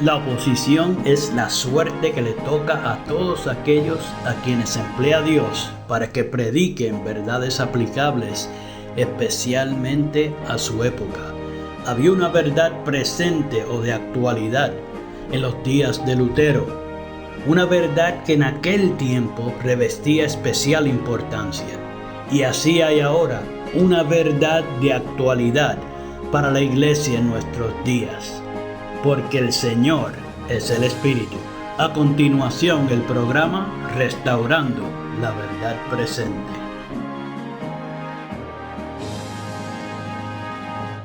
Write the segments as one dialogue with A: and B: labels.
A: La oposición es la suerte que le toca a todos aquellos a quienes emplea Dios para que prediquen verdades aplicables, especialmente a su época. Había una verdad presente o de actualidad en los días de Lutero, una verdad que en aquel tiempo revestía especial importancia. Y así hay ahora una verdad de actualidad para la iglesia en nuestros días. Porque el Señor es el Espíritu. A continuación, el programa Restaurando la Verdad Presente.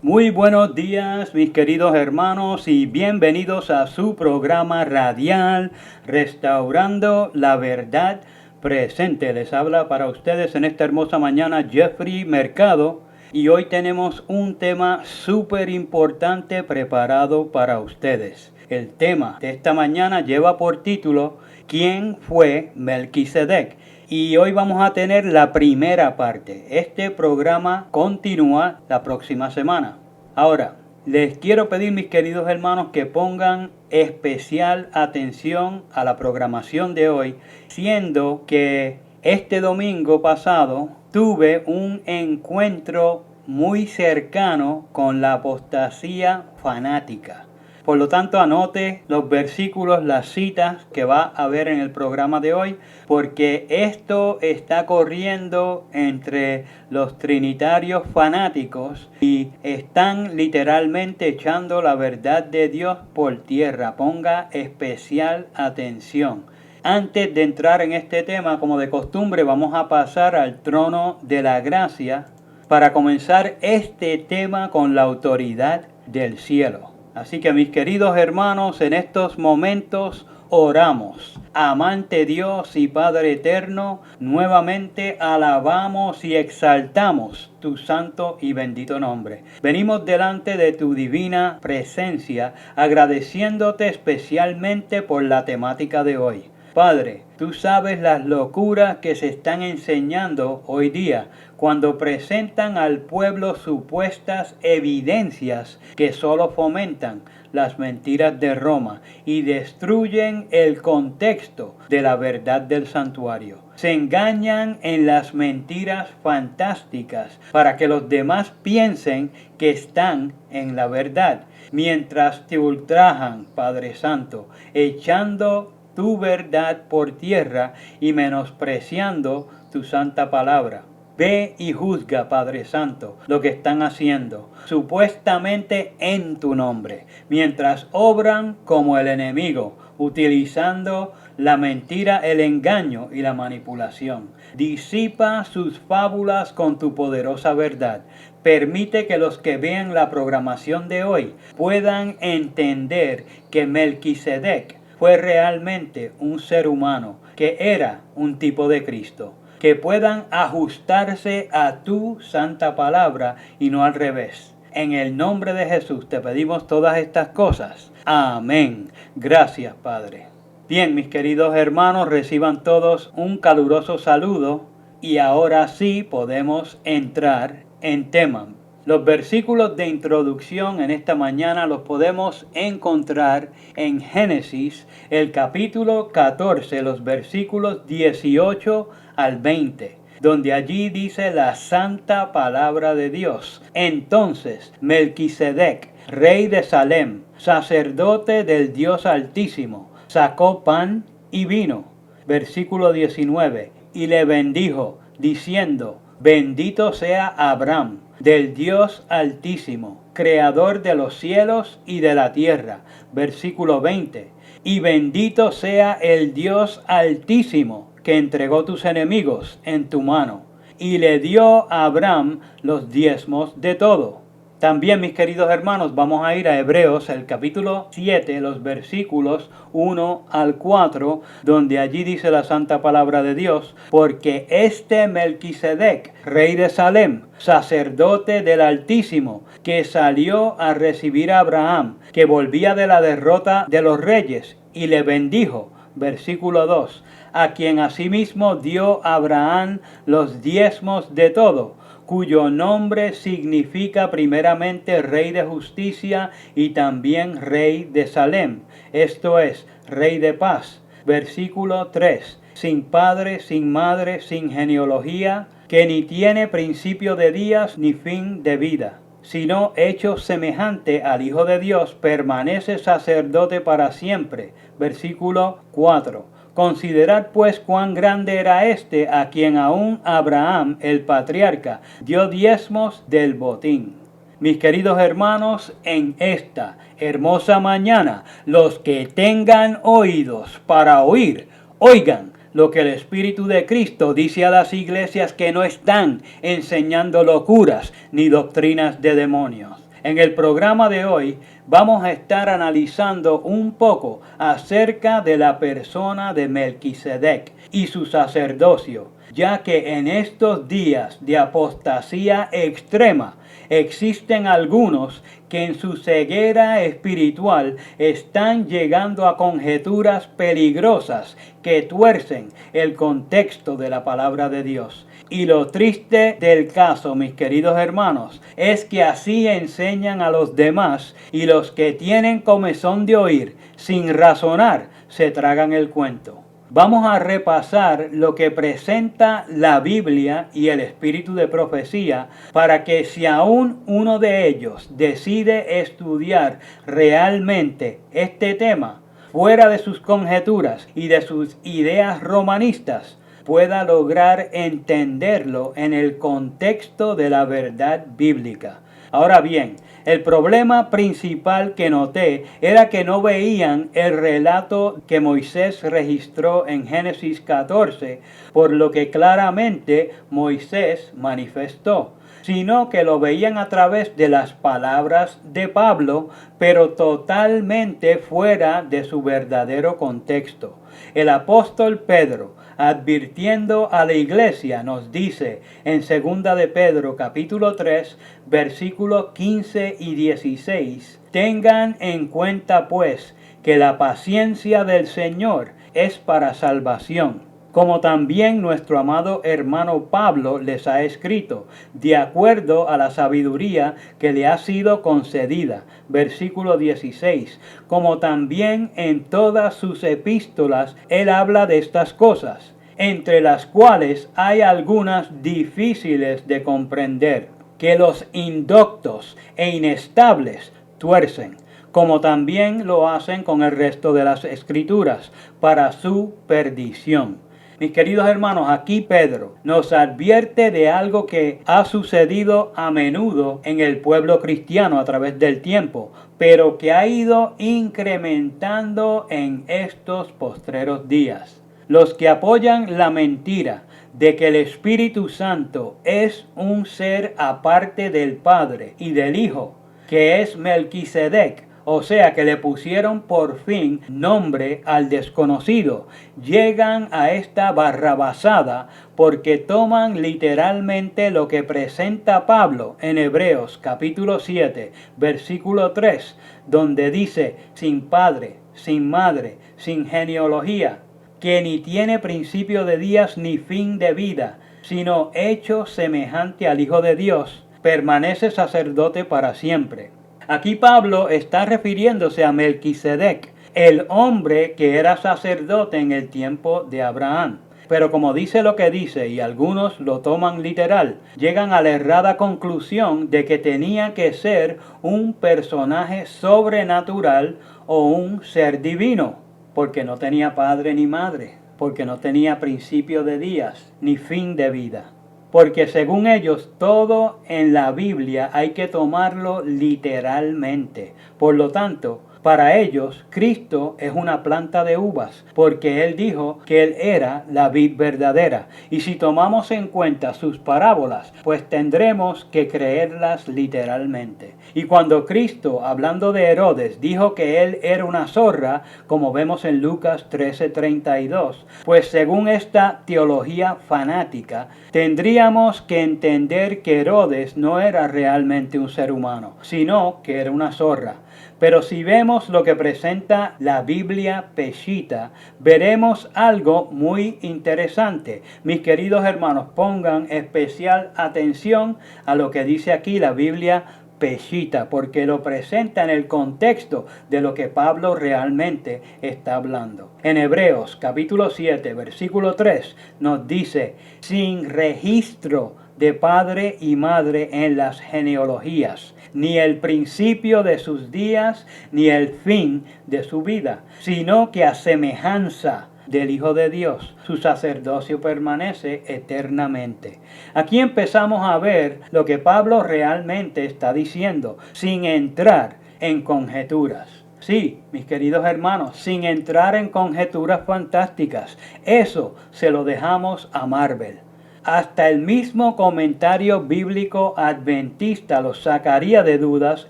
A: Muy buenos días, mis queridos hermanos, y bienvenidos a su programa radial Restaurando la Verdad Presente. Les habla para ustedes en esta hermosa mañana Jeffrey Mercado. Y hoy tenemos un tema súper importante preparado para ustedes. El tema de esta mañana lleva por título ¿Quién fue Melquisedec? Y hoy vamos a tener la primera parte. Este programa continúa la próxima semana. Ahora, les quiero pedir, mis queridos hermanos, que pongan especial atención a la programación de hoy, siendo que este domingo pasado tuve un encuentro muy cercano con la apostasía fanática. Por lo tanto, anote los versículos, las citas que va a haber en el programa de hoy, porque esto está corriendo entre los trinitarios fanáticos y están literalmente echando la verdad de Dios por tierra. Ponga especial atención. Antes de entrar en este tema, como de costumbre, vamos a pasar al trono de la gracia para comenzar este tema con la autoridad del cielo. Así que, mis queridos hermanos, en estos momentos oramos. Amante Dios y Padre eterno, nuevamente alabamos y exaltamos tu santo y bendito nombre. Venimos delante de tu divina presencia, agradeciéndote especialmente por la temática de hoy. Padre, tú sabes las locuras que se están enseñando hoy día cuando presentan al pueblo supuestas evidencias que solo fomentan las mentiras de Roma y destruyen el contexto de la verdad del santuario. Se engañan en las mentiras fantásticas para que los demás piensen que están en la verdad, mientras te ultrajan, Padre Santo, echando tu verdad por tierra y menospreciando tu santa palabra. Ve y juzga, Padre Santo, lo que están haciendo, supuestamente en tu nombre, mientras obran como el enemigo, utilizando la mentira, el engaño y la manipulación. Disipa sus fábulas con tu poderosa verdad. Permite que los que vean la programación de hoy puedan entender que Melquisedec fue realmente un ser humano, que era un tipo de Cristo, que puedan ajustarse a tu santa palabra y no al revés. En el nombre de Jesús te pedimos todas estas cosas. Amén. Gracias, Padre. Bien, mis queridos hermanos, reciban todos un caluroso saludo y ahora sí podemos entrar en tema. Los versículos de introducción en esta mañana los podemos encontrar en Génesis, el capítulo 14, los versículos 18 al 20, donde allí dice la santa palabra de Dios. Entonces Melquisedec, rey de Salem, sacerdote del Dios Altísimo, sacó pan y vino. Versículo 19, y le bendijo, diciendo: bendito sea Abraham, del Dios Altísimo, creador de los cielos y de la tierra. Versículo 20. Y bendito sea el Dios Altísimo, que entregó tus enemigos en tu mano, y le dio a Abraham los diezmos de todo. También, mis queridos hermanos, vamos a ir a Hebreos, el capítulo 7, los versículos 1 al 4, donde allí dice la santa palabra de Dios: porque este Melquisedec, rey de Salem, sacerdote del Altísimo, que salió a recibir a Abraham, que volvía de la derrota de los reyes, y le bendijo. Versículo 2, a quien asimismo dio Abraham los diezmos de todo, cuyo nombre significa primeramente Rey de Justicia y también Rey de Salem, esto es, Rey de Paz. Versículo 3. Sin padre, sin madre, sin genealogía, que ni tiene principio de días ni fin de vida, sino hecho semejante al Hijo de Dios, permanece sacerdote para siempre. Versículo 4. Considerad pues cuán grande era este, a quien aún Abraham, el patriarca, dio diezmos del botín. Mis queridos hermanos, en esta hermosa mañana, los que tengan oídos para oír, oigan lo que el Espíritu de Cristo dice a las iglesias que no están enseñando locuras ni doctrinas de demonios. En el programa de hoy vamos a estar analizando un poco acerca de la persona de Melquisedec y su sacerdocio, ya que en estos días de apostasía extrema existen algunos que en su ceguera espiritual están llegando a conjeturas peligrosas que tuercen el contexto de la palabra de Dios. Y lo triste del caso, mis queridos hermanos, es que así enseñan a los demás y los que tienen comezón de oír, sin razonar, se tragan el cuento. Vamos a repasar lo que presenta la Biblia y el espíritu de profecía para que si aún uno de ellos decide estudiar realmente este tema, fuera de sus conjeturas y de sus ideas romanistas, pueda lograr entenderlo en el contexto de la verdad bíblica. Ahora bien, el problema principal que noté era que no veían el relato que Moisés registró en Génesis 14, por lo que claramente Moisés manifestó, sino que lo veían a través de las palabras de Pablo, pero totalmente fuera de su verdadero contexto. El apóstol Pedro, advirtiendo a la iglesia, nos dice en 2 de Pedro capítulo 3, versículos 15 y 16, tengan en cuenta pues que la paciencia del Señor es para salvación, como también nuestro amado hermano Pablo les ha escrito, de acuerdo a la sabiduría que le ha sido concedida. Versículo 16. Como también en todas sus epístolas él habla de estas cosas, entre las cuales hay algunas difíciles de comprender, que los indoctos e inestables tuercen, como también lo hacen con el resto de las escrituras, para su perdición. Mis queridos hermanos, aquí Pedro nos advierte de algo que ha sucedido a menudo en el pueblo cristiano a través del tiempo, pero que ha ido incrementando en estos postreros días. Los que apoyan la mentira de que el Espíritu Santo es un ser aparte del Padre y del Hijo, que es Melquisedec, o sea que le pusieron por fin nombre al desconocido, llegan a esta barrabasada porque toman literalmente lo que presenta Pablo en Hebreos capítulo 7, versículo 3, donde dice, sin padre, sin madre, sin genealogía, que ni tiene principio de días ni fin de vida, sino hecho semejante al Hijo de Dios, permanece sacerdote para siempre. Aquí Pablo está refiriéndose a Melquisedec, el hombre que era sacerdote en el tiempo de Abraham. Pero como dice lo que dice y algunos lo toman literal, llegan a la errada conclusión de que tenía que ser un personaje sobrenatural o un ser divino, porque no tenía padre ni madre, porque no tenía principio de días ni fin de vida. Porque según ellos, todo en la Biblia hay que tomarlo literalmente. Por lo tanto, para ellos, Cristo es una planta de uvas, porque Él dijo que Él era la vid verdadera. Y si tomamos en cuenta sus parábolas, pues tendremos que creerlas literalmente. Y cuando Cristo, hablando de Herodes, dijo que Él era una zorra, como vemos en Lucas 13:32, pues según esta teología fanática, tendríamos que entender que Herodes no era realmente un ser humano, sino que era una zorra. Pero si vemos vemos lo que presenta la Biblia Peshitta, veremos algo muy interesante. Mis queridos hermanos, pongan especial atención a lo que dice aquí la Biblia Peshitta, porque lo presenta en el contexto de lo que Pablo realmente está hablando. En Hebreos capítulo 7, versículo 3 nos dice: sin registro de padre y madre en las genealogías, ni el principio de sus días, ni el fin de su vida, sino que a semejanza del Hijo de Dios, su sacerdocio permanece eternamente. Aquí empezamos a ver lo que Pablo realmente está diciendo, sin entrar en conjeturas. Sí, mis queridos hermanos, sin entrar en conjeturas fantásticas. Eso se lo dejamos a Marvel. Hasta el mismo comentario bíblico adventista los sacaría de dudas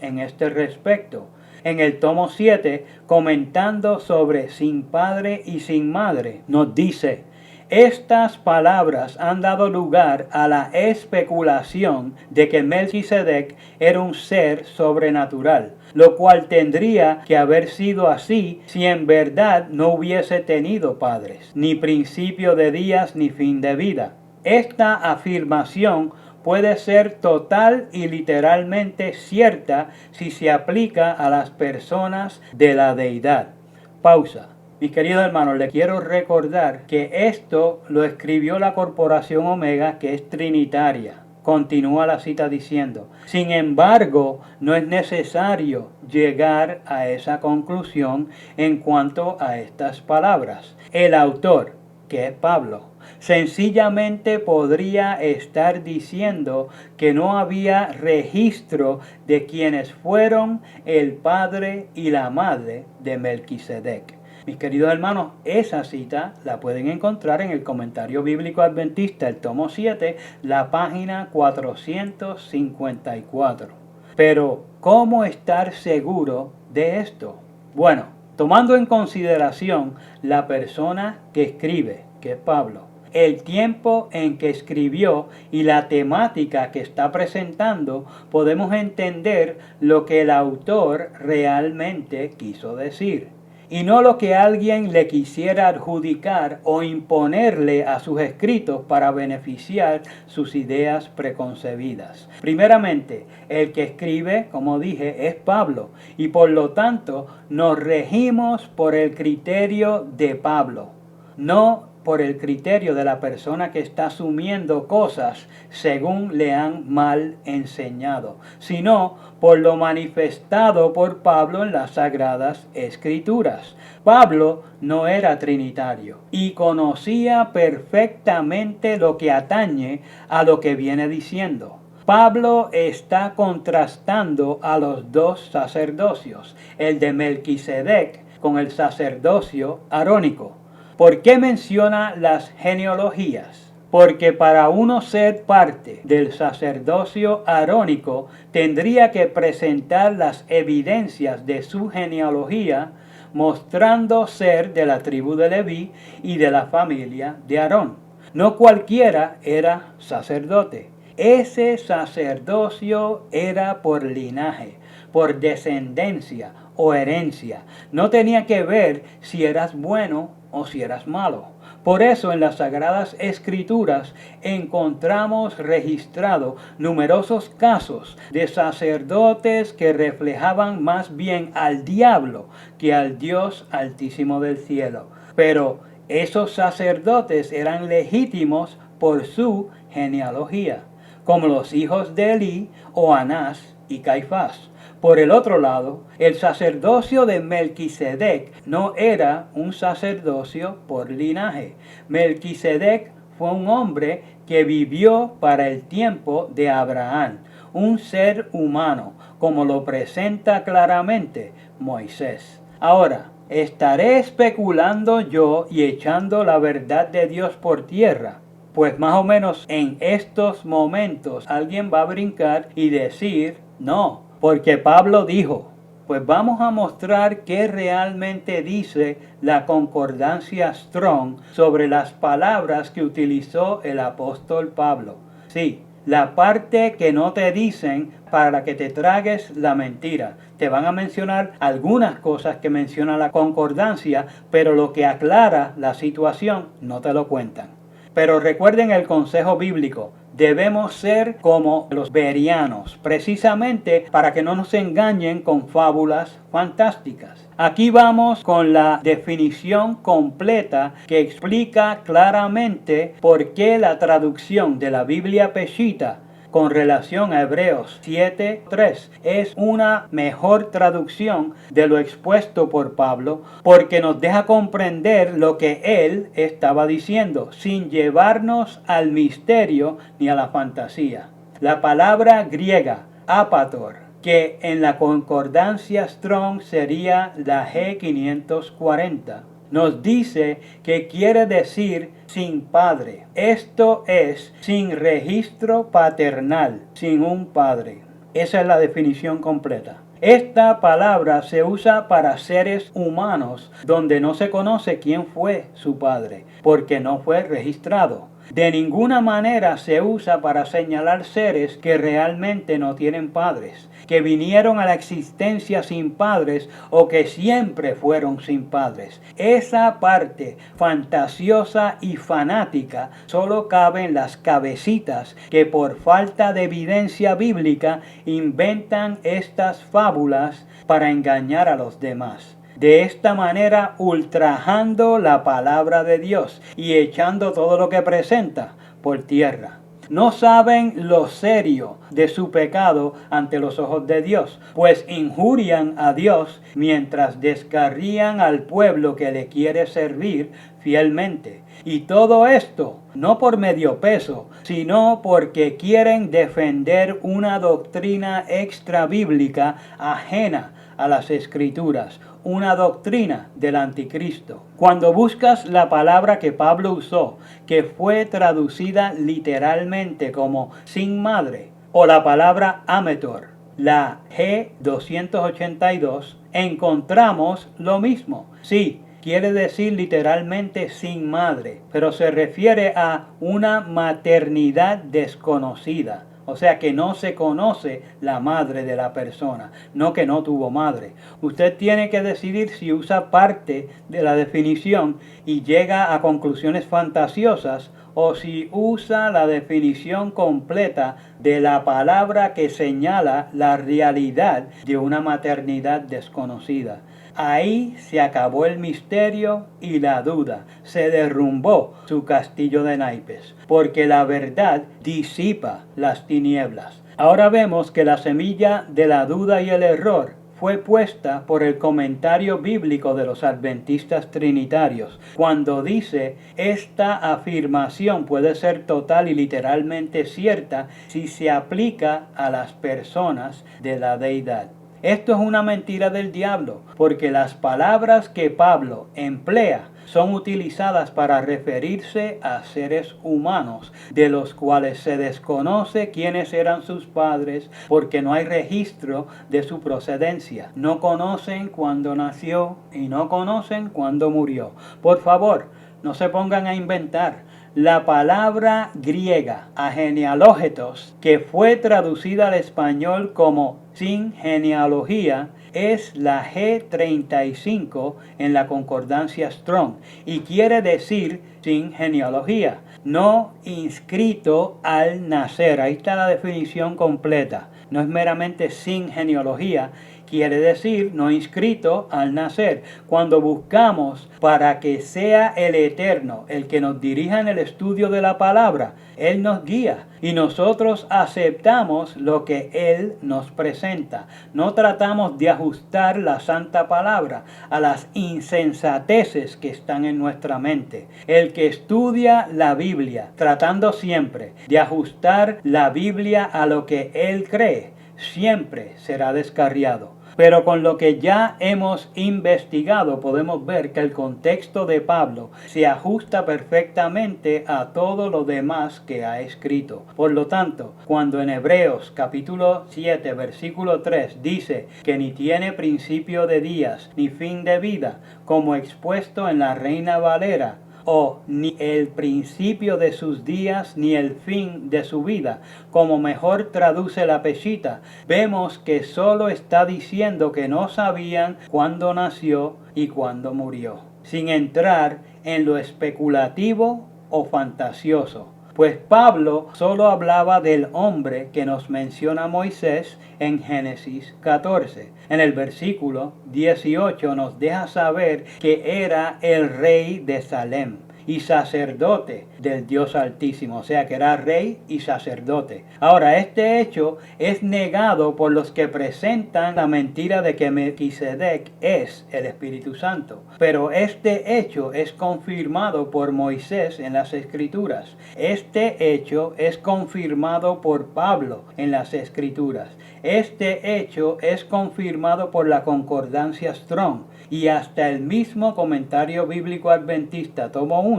A: en este respecto. En el tomo 7, comentando sobre sin padre y sin madre, nos dice: estas palabras han dado lugar a la especulación de que Melquisedec era un ser sobrenatural, lo cual tendría que haber sido así si en verdad no hubiese tenido padres, ni principio de días ni fin de vida. Esta afirmación puede ser total y literalmente cierta si se aplica a las personas de la deidad. Pausa. Mis queridos hermanos, les quiero recordar que esto lo escribió la Corporación Omega, que es trinitaria. Continúa la cita diciendo: sin embargo, no es necesario llegar a esa conclusión en cuanto a estas palabras. El autor, que es Pablo, sencillamente podría estar diciendo que no había registro de quienes fueron el padre y la madre de Melquisedec. Mis queridos hermanos, esa cita la pueden encontrar en el Comentario Bíblico Adventista, el tomo 7, la página 454. Pero, ¿cómo estar seguro de esto? Bueno, tomando en consideración la persona que escribe, que es Pablo, el tiempo en que escribió y la temática que está presentando, podemos entender lo que el autor realmente quiso decir, y no lo que alguien le quisiera adjudicar o imponerle a sus escritos para beneficiar sus ideas preconcebidas. Primeramente, el que escribe, como dije, es Pablo, y por lo tanto nos regimos por el criterio de Pablo, no por el criterio de la persona que está asumiendo cosas según le han mal enseñado, sino por lo manifestado por Pablo en las Sagradas Escrituras. Pablo no era trinitario y conocía perfectamente lo que atañe a lo que viene diciendo. Pablo está contrastando a los dos sacerdocios, el de Melquisedec con el sacerdocio arónico. ¿Por qué menciona las genealogías? Porque para uno ser parte del sacerdocio arónico tendría que presentar las evidencias de su genealogía, mostrando ser de la tribu de Leví y de la familia de Aarón. No cualquiera era sacerdote. Ese sacerdocio era por linaje, por descendencia o herencia. No tenía que ver si eras bueno o si eras malo. Por eso en las Sagradas Escrituras encontramos registrados numerosos casos de sacerdotes que reflejaban más bien al diablo que al Dios Altísimo del cielo. Pero esos sacerdotes eran legítimos por su genealogía, como los hijos de Elí o Anás y Caifás. Por el otro lado, el sacerdocio de Melquisedec no era un sacerdocio por linaje. Melquisedec fue un hombre que vivió para el tiempo de Abraham, un ser humano, como lo presenta claramente Moisés. Ahora, ¿estaré especulando yo y echando la verdad de Dios por tierra? Pues más o menos en estos momentos alguien va a brincar y decir: no, porque Pablo dijo. Pues vamos a mostrar qué realmente dice la concordancia Strong sobre las palabras que utilizó el apóstol Pablo. Sí, la parte que no te dicen para que te tragues la mentira. Te van a mencionar algunas cosas que menciona la concordancia, pero lo que aclara la situación no te lo cuentan. Pero recuerden el consejo bíblico. Debemos ser como los bereanos, precisamente para que no nos engañen con fábulas fantásticas. Aquí vamos con la definición completa que explica claramente por qué la traducción de la Biblia Peshitta con relación a Hebreos 7:3 es una mejor traducción de lo expuesto por Pablo, porque nos deja comprender lo que él estaba diciendo sin llevarnos al misterio ni a la fantasía. La palabra griega apator, que en la concordancia Strong sería la G540, nos dice que quiere decir sin padre. Esto es sin registro paternal, sin un padre. Esa es la definición completa. Esta palabra se usa para seres humanos donde no se conoce quién fue su padre, porque no fue registrado. De ninguna manera se usa para señalar seres que realmente no tienen padres, que vinieron a la existencia sin padres o que siempre fueron sin padres. Esa parte fantasiosa y fanática solo cabe en las cabecitas que por falta de evidencia bíblica inventan estas fábulas para engañar a los demás. De esta manera ultrajando la palabra de Dios y echando todo lo que presenta por tierra. No saben lo serio de su pecado ante los ojos de Dios, pues injurian a Dios mientras descarrían al pueblo que le quiere servir fielmente. Y todo esto no por medio peso, sino porque quieren defender una doctrina extra bíblica ajena a las Escrituras, una doctrina del anticristo. Cuando buscas la palabra que Pablo usó, que fue traducida literalmente como sin madre, o la palabra ametor, la G282, encontramos lo mismo. Sí, quiere decir literalmente sin madre, pero se refiere a una maternidad desconocida. O sea que no se conoce la madre de la persona, no que no tuvo madre. Usted tiene que decidir si usa parte de la definición y llega a conclusiones fantasiosas o si usa la definición completa de la palabra que señala la realidad de una maternidad desconocida. Ahí se acabó el misterio y la duda. Se derrumbó su castillo de naipes, porque la verdad disipa las tinieblas. Ahora vemos que la semilla de la duda y el error fue puesta por el comentario bíblico de los adventistas trinitarios, cuando dice: esta afirmación puede ser total y literalmente cierta si se aplica a las personas de la deidad. Esto es una mentira del diablo, porque las palabras que Pablo emplea son utilizadas para referirse a seres humanos, de los cuales se desconoce quiénes eran sus padres, porque no hay registro de su procedencia. No conocen cuándo nació y no conocen cuándo murió. Por favor, no se pongan a inventar. La palabra griega agenealógetos, que fue traducida al español como sin genealogía, es la G35 en la concordancia Strong y quiere decir sin genealogía, no inscrito al nacer. Ahí está la definición completa. No es meramente sin genealogía, quiere decir no inscrito al nacer. Cuando buscamos para que sea el Eterno el que nos dirija en el estudio de la palabra, Él nos guía y nosotros aceptamos lo que Él nos presenta. No tratamos de ajustar la santa palabra a las insensateces que están en nuestra mente. El que estudia la Biblia, tratando siempre de ajustar la Biblia a lo que él cree, siempre será descarriado. Pero con lo que ya hemos investigado podemos ver que el contexto de Pablo se ajusta perfectamente a todo lo demás que ha escrito. Por lo tanto, cuando en Hebreos capítulo 7 versículo 3 dice que ni tiene principio de días ni fin de vida, como expuesto en la Reina Valera, o ni el principio de sus días ni el fin de su vida, como mejor traduce la Peshitta. Vemos que solo está diciendo que no sabían cuándo nació y cuándo murió, sin entrar en lo especulativo o fantasioso. Pues Pablo solo hablaba del hombre que nos menciona Moisés en Génesis 14. En el versículo 18 nos deja saber que era el rey de Salem y sacerdote del Dios Altísimo, o sea que era rey y sacerdote. Ahora, este hecho es negado por los que presentan la mentira de que Melquisedec es el Espíritu Santo, pero este hecho es confirmado por Moisés en las Escrituras. Este hecho es confirmado por Pablo en las Escrituras. Este hecho es confirmado por la concordancia Strong y hasta el mismo comentario bíblico adventista tomo 1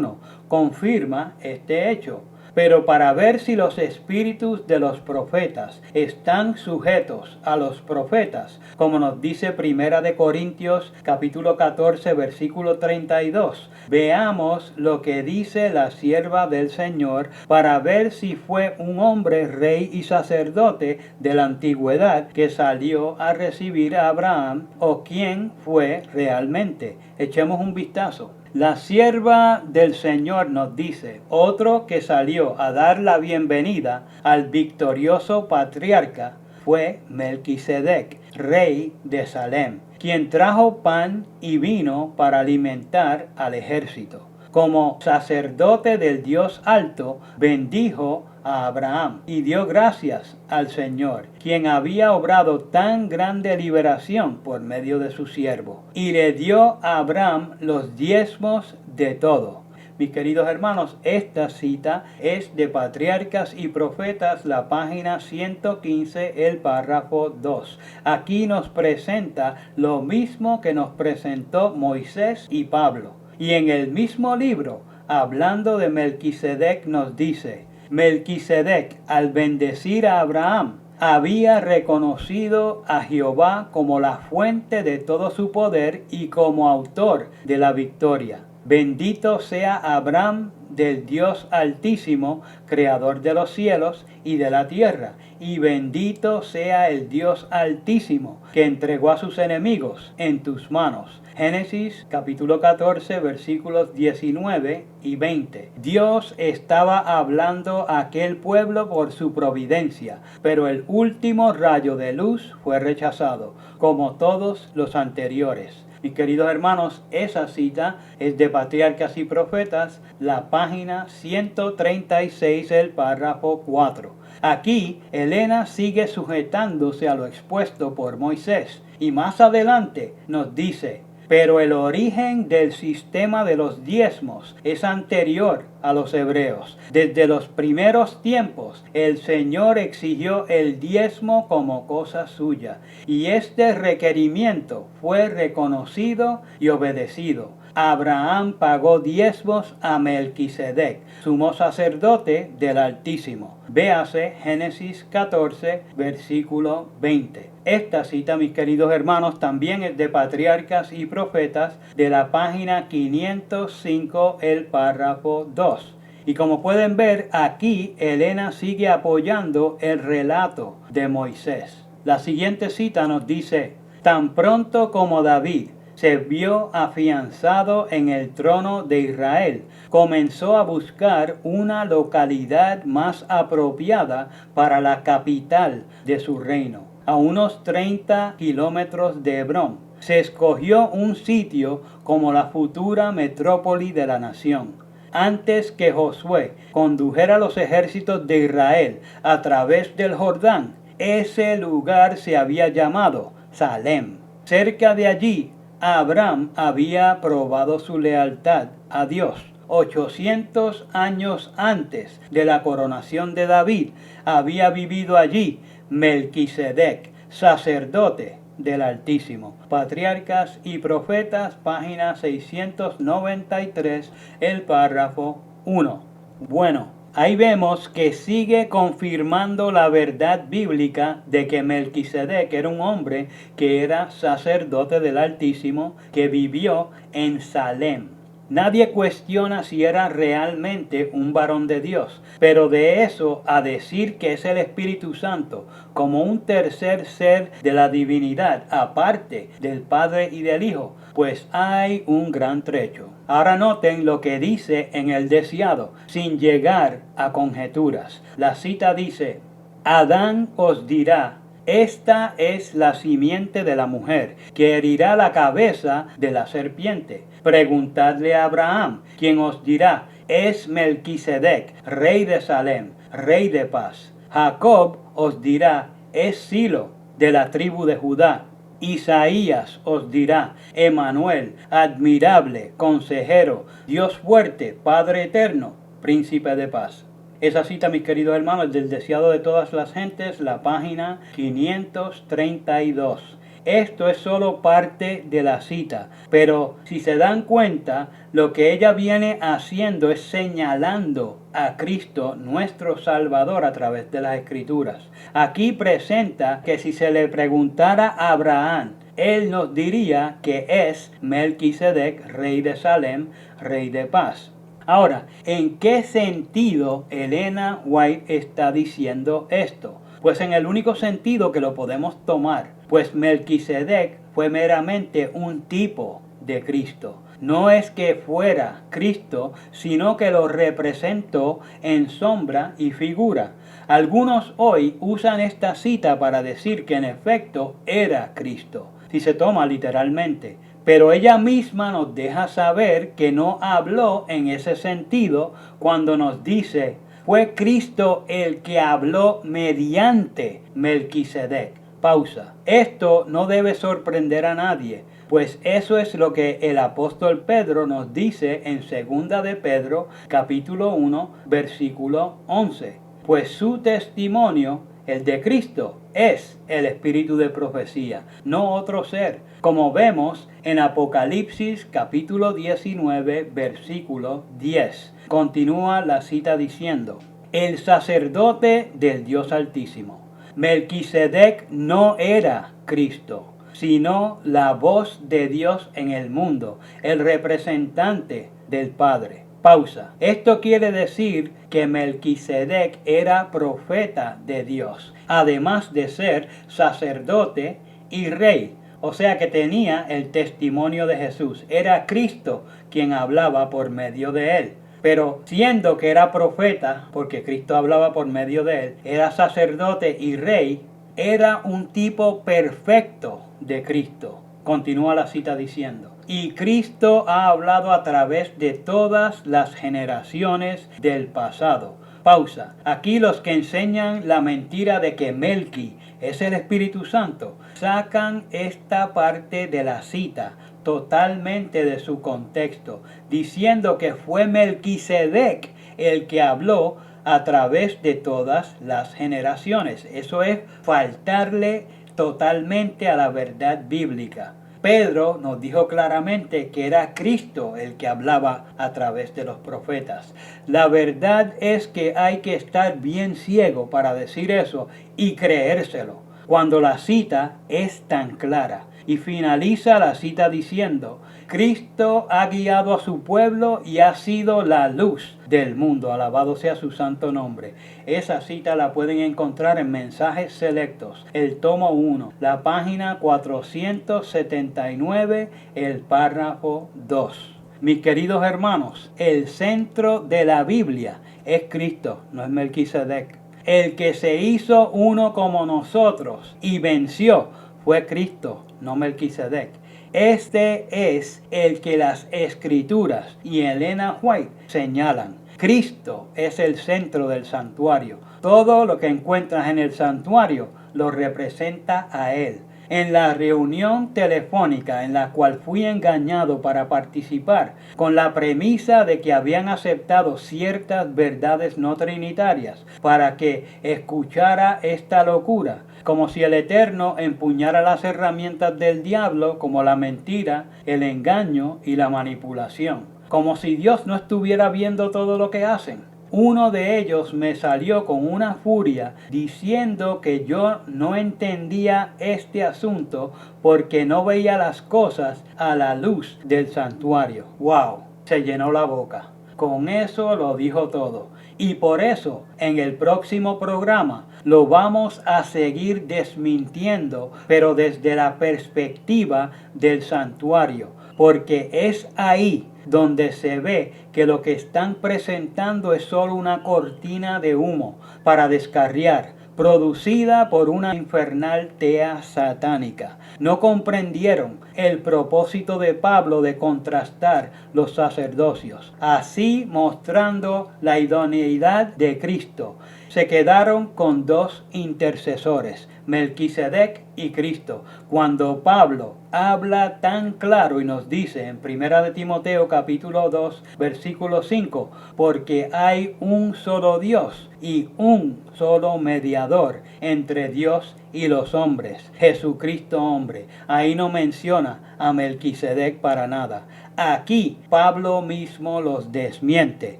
A: confirma este hecho. Pero para ver si los espíritus de los profetas están sujetos a los profetas, como nos dice Primera de Corintios capítulo 14 versículo 32, veamos lo que dice la sierva del Señor para ver si fue un hombre rey y sacerdote de la antigüedad que salió a recibir a Abraham o quién fue realmente. Echemos un vistazo. La sierva del Señor nos dice, otro que salió a dar la bienvenida al victorioso patriarca fue Melquisedec, rey de Salem, quien trajo pan y vino para alimentar al ejército. Como sacerdote del Dios Alto, bendijo a Abraham y dio gracias al Señor, quien había obrado tan grande liberación por medio de su siervo, y le dio a Abraham los diezmos de todo. Mis queridos hermanos, esta cita es de Patriarcas y Profetas, la página 115, el párrafo 2. Aquí nos presenta lo mismo que nos presentó Moisés y Pablo. Y en el mismo libro, hablando de Melquisedec, nos dice, Melquisedec, al bendecir a Abraham, había reconocido a Jehová como la fuente de todo su poder y como autor de la victoria. Bendito sea Abraham del Dios Altísimo, creador de los cielos y de la tierra, y bendito sea el Dios Altísimo, que entregó a sus enemigos en tus manos. Génesis capítulo 14 versículos 19 y 20. Dios estaba hablando a aquel pueblo por su providencia, pero el último rayo de luz fue rechazado, como todos los anteriores. Mis queridos hermanos, esa cita es de Patriarcas y Profetas, la página 136, el párrafo 4. Aquí, Elena sigue sujetándose a lo expuesto por Moisés y más adelante nos dice, pero el origen del sistema de los diezmos es anterior a los hebreos. Desde los primeros tiempos, el Señor exigió el diezmo como cosa suya, y este requerimiento fue reconocido y obedecido. Abraham pagó diezmos a Melquisedec, sumo sacerdote del Altísimo. Véase Génesis 14, versículo 20. Esta cita, mis queridos hermanos, también es de Patriarcas y Profetas, de la página 505, el párrafo 2. Y como pueden ver, aquí Elena sigue apoyando el relato de Moisés. La siguiente cita nos dice, tan pronto como David se vio afianzado en el trono de Israel, comenzó a buscar una localidad más apropiada para la capital de su reino, a unos 30 kilómetros de Hebrón. Se escogió un sitio como la futura metrópoli de la nación. Antes que Josué condujera los ejércitos de Israel a través del Jordán, ese lugar se había llamado Salem. Cerca de allí, Abraham había probado su lealtad a Dios. 800 años antes de la coronación de David, había vivido allí Melquisedec, sacerdote del Altísimo. Patriarcas y Profetas, página 693, el párrafo 1. Bueno, ahí vemos que sigue confirmando la verdad bíblica de que Melquisedec era un hombre que era sacerdote del Altísimo, que vivió en Salem. Nadie cuestiona si era realmente un varón de Dios, pero de eso a decir que es el Espíritu Santo como un tercer ser de la divinidad, aparte del Padre y del Hijo, pues hay un gran trecho. Ahora noten lo que dice en el deseado, sin llegar a conjeturas. La cita dice: Adán os dirá: esta es la simiente de la mujer, que herirá la cabeza de la serpiente. Preguntadle a Abraham, quien os dirá: es Melquisedec, rey de Salem, rey de paz. Jacob os dirá: es Silo, de la tribu de Judá. Isaías os dirá: Emanuel, admirable, consejero, Dios fuerte, Padre eterno, príncipe de paz. Esa cita, mis queridos hermanos, del deseado de todas las gentes, la página 532. Esto es solo parte de la cita, pero si se dan cuenta, lo que ella viene haciendo es señalando a Cristo, nuestro Salvador, a través de las Escrituras. Aquí presenta que si se le preguntara a Abraham, él nos diría que es Melquisedec, rey de Salem, rey de paz. Ahora, ¿en qué sentido Elena White está diciendo esto? Pues en el único sentido que lo podemos tomar, pues Melquisedec fue meramente un tipo de Cristo. No es que fuera Cristo, sino que lo representó en sombra y figura. Algunos hoy usan esta cita para decir que en efecto era Cristo, si se toma literalmente. Pero ella misma nos deja saber que no habló en ese sentido cuando nos dice: fue Cristo el que habló mediante Melquisedec. Pausa. Esto no debe sorprender a nadie, pues eso es lo que el apóstol Pedro nos dice en 2 de Pedro, capítulo 1, versículo 11. Pues su testimonio, el de Cristo, es el espíritu de profecía, no otro ser, como vemos en Apocalipsis capítulo 19, versículo 10. Continúa la cita diciendo: el sacerdote del Dios Altísimo. Melquisedec no era Cristo, sino la voz de Dios en el mundo, el representante del Padre. Pausa. Esto quiere decir que Melquisedec era profeta de Dios, además de ser sacerdote y rey. O sea que tenía el testimonio de Jesús. Era Cristo quien hablaba por medio de él. Pero siendo que era profeta, porque Cristo hablaba por medio de él, era sacerdote y rey, era un tipo perfecto de Cristo. Continúa la cita diciendo: y Cristo ha hablado a través de todas las generaciones del pasado. Pausa. Aquí los que enseñan la mentira de que Melqui es el Espíritu Santo sacan esta parte de la cita totalmente de su contexto, diciendo que fue Melquisedec el que habló a través de todas las generaciones. Eso es faltarle totalmente a la verdad bíblica. Pedro nos dijo claramente que era Cristo el que hablaba a través de los profetas. La verdad es que hay que estar bien ciego para decir eso y creérselo, cuando la cita es tan clara. Y finaliza la cita diciendo: Cristo ha guiado a su pueblo y ha sido la luz del mundo. Alabado sea su santo nombre. Esa cita la pueden encontrar en Mensajes Selectos, el tomo 1, la página 479, el párrafo 2. Mis queridos hermanos, el centro de la Biblia es Cristo, no es Melquisedec. El que se hizo uno como nosotros y venció fue Cristo, no Melquisedec. Este es el que las Escrituras y Elena White señalan. Cristo es el centro del santuario. Todo lo que encuentras en el santuario lo representa a Él. En la reunión telefónica en la cual fui engañado para participar, con la premisa de que habían aceptado ciertas verdades no trinitarias para que escuchara esta locura, como si el Eterno empuñara las herramientas del diablo, como la mentira, el engaño y la manipulación, como si Dios no estuviera viendo todo lo que hacen. Uno de ellos me salió con una furia diciendo que yo no entendía este asunto porque no veía las cosas a la luz del santuario. ¡Wow! se llenó la boca. Con eso lo dijo todo. Y por eso, en el próximo programa, lo vamos a seguir desmintiendo, pero desde la perspectiva del santuario. Porque es ahí donde se ve que lo que están presentando es solo una cortina de humo para descarriar, producida por una infernal tea satánica. No comprendieron el propósito de Pablo de contrastar los sacerdocios, así mostrando la idoneidad de Cristo. Se quedaron con dos intercesores, Melquisedec y Cristo, cuando Pablo habla tan claro y nos dice en 1 Timoteo capítulo 2 versículo 5, porque hay un solo Dios y un solo mediador entre Dios y los hombres, Jesucristo hombre. Ahí no menciona a Melquisedec para nada. Aquí Pablo mismo los desmiente,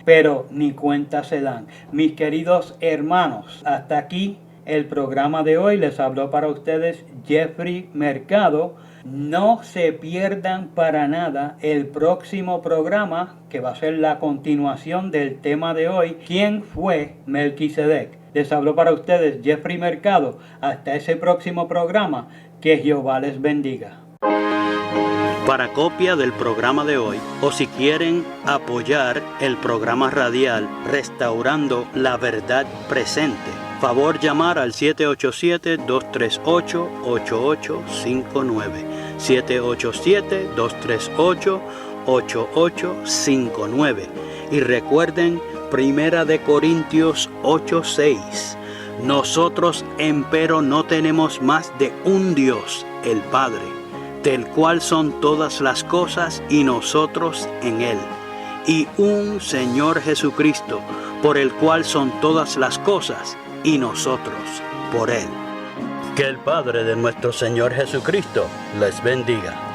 A: pero ni cuenta se dan. Mis queridos hermanos, hasta aquí el programa de hoy. Les habló para ustedes Jeffrey Mercado. No se pierdan para nada el próximo programa, que va a ser la continuación del tema de hoy. ¿Quién fue Melquisedec? Les habló para ustedes Jeffrey Mercado. Hasta ese próximo programa, que Jehová les bendiga.
B: Para copia del programa de hoy, o si quieren apoyar el programa radial Restaurando la Verdad Presente, favor llamar al 787-238-8859. 787-238-8859. Y recuerden 1 Corintios 8:6. Nosotros empero no tenemos más de un Dios, el Padre, del cual son todas las cosas y nosotros en Él, y un Señor Jesucristo, por el cual son todas las cosas y nosotros por Él. Que el Padre de nuestro Señor Jesucristo les bendiga.